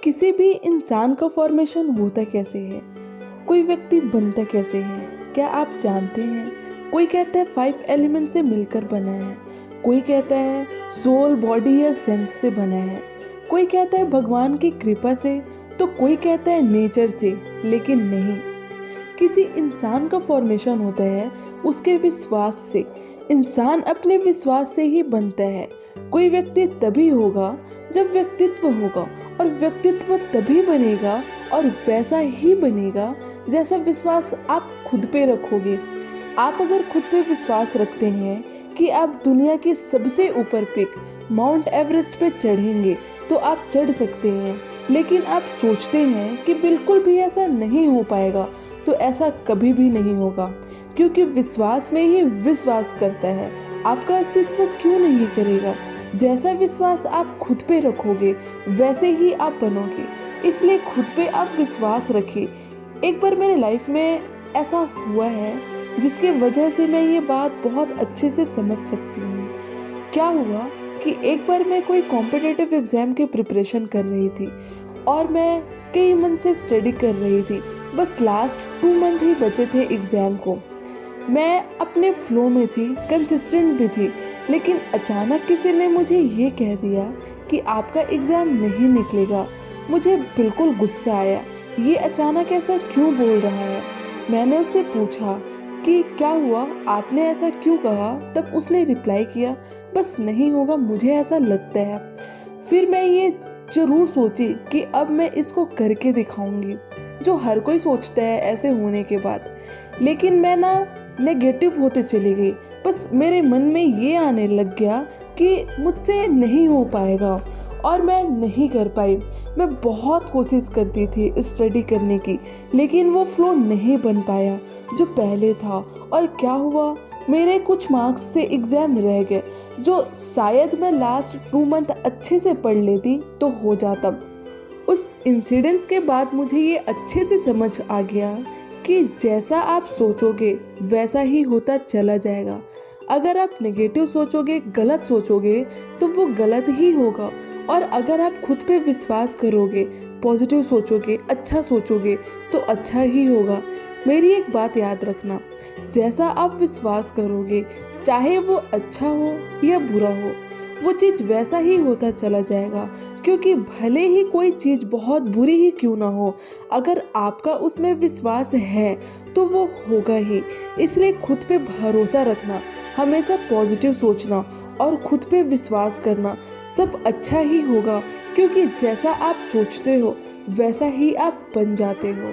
किसी भी इंसान का फॉर्मेशन होता कैसे है, कोई व्यक्ति बनता कैसे है, क्या आप जानते हैं? कोई कहता है 5 एलिमेंट से मिलकर बना है, कोई कहता है सोल, बॉडी या सेंस से बना है, कोई कहता है भगवान की कृपा से, तो कोई कहता है नेचर से। लेकिन नहीं, किसी इंसान का फॉर्मेशन होता है उसके विश्वास से। इंसान अपने विश्वास से ही बनता है। कोई व्यक्ति तभी होगा जब व्यक्तित्व होगा, और व्यक्तित्व तभी बनेगा और वैसा ही बनेगा जैसा विश्वास आप खुद पे रखोगे। आप अगर खुद पे विश्वास रखते हैं कि आप दुनिया की सबसे ऊपर पिक माउंट एवरेस्ट पे चढ़ेंगे, तो आप चढ़ सकते हैं। लेकिन आप सोचते हैं कि बिल्कुल भी ऐसा नहीं हो पाएगा, तो ऐसा कभी भी नहीं होगा, क्योंकि विश्वास में ही विश्वास करता है। आपका अस्तित्व क्यों नहीं करेगा? जैसा विश्वास आप खुद पे रखोगे वैसे ही आप बनोगे। इसलिए खुद पे आप विश्वास रखिए। एक बार मेरे लाइफ में ऐसा हुआ है जिसके वजह से मैं ये बात बहुत अच्छे से समझ सकती हूँ। क्या हुआ कि एक बार मैं कोई कॉम्पिटिटिव एग्ज़ाम की प्रिपरेशन कर रही थी और मैं कई मंथ से स्टडी कर रही थी। बस लास्ट 2 मंथ ही बचे थे एग्ज़ाम को। मैं अपने फ्लो में थी, कंसिस्टेंट भी थी, लेकिन अचानक किसी ने मुझे ये कह दिया कि आपका एग्ज़ाम नहीं निकलेगा। मुझे बिल्कुल गुस्सा आया, ये अचानक ऐसा क्यों बोल रहा है। मैंने उससे पूछा कि क्या हुआ, आपने ऐसा क्यों कहा? तब उसने रिप्लाई किया, बस नहीं होगा, मुझे ऐसा लगता है। फिर मैं ये ज़रूर सोची कि अब मैं इसको करके दिखाऊंगी, जो हर कोई सोचता है ऐसे होने के बाद। लेकिन मैं ना नेगेटिव होते चली गई। बस मेरे मन में ये आने लग गया कि मुझसे नहीं हो पाएगा, और मैं नहीं कर पाई। मैं बहुत कोशिश करती थी स्टडी करने की, लेकिन वो फ्लो नहीं बन पाया जो पहले था। और क्या हुआ, मेरे कुछ मार्क्स से एग्ज़ाम रह गए, जो शायद मैं लास्ट 2 मंथ अच्छे से पढ़ लेती तो हो जाता। उस इंसिडेंस के बाद मुझे ये अच्छे से समझ आ गया कि जैसा आप सोचोगे वैसा ही होता चला जाएगा। अगर आप नेगेटिव सोचोगे, गलत सोचोगे, तो वो गलत ही होगा। और अगर आप खुद पे विश्वास करोगे, पॉजिटिव सोचोगे, अच्छा सोचोगे, तो अच्छा ही होगा। मेरी एक बात याद रखना, जैसा आप विश्वास करोगे, चाहे वो अच्छा हो या बुरा हो, वो चीज़ वैसा ही होता चला जाएगा। क्योंकि भले ही कोई चीज़ बहुत बुरी ही क्यों ना हो, अगर आपका उसमें विश्वास है तो वो होगा ही। इसलिए खुद पे भरोसा रखना, हमेशा पॉजिटिव सोचना और खुद पे विश्वास करना, सब अच्छा ही होगा। क्योंकि जैसा आप सोचते हो वैसा ही आप बन जाते हो।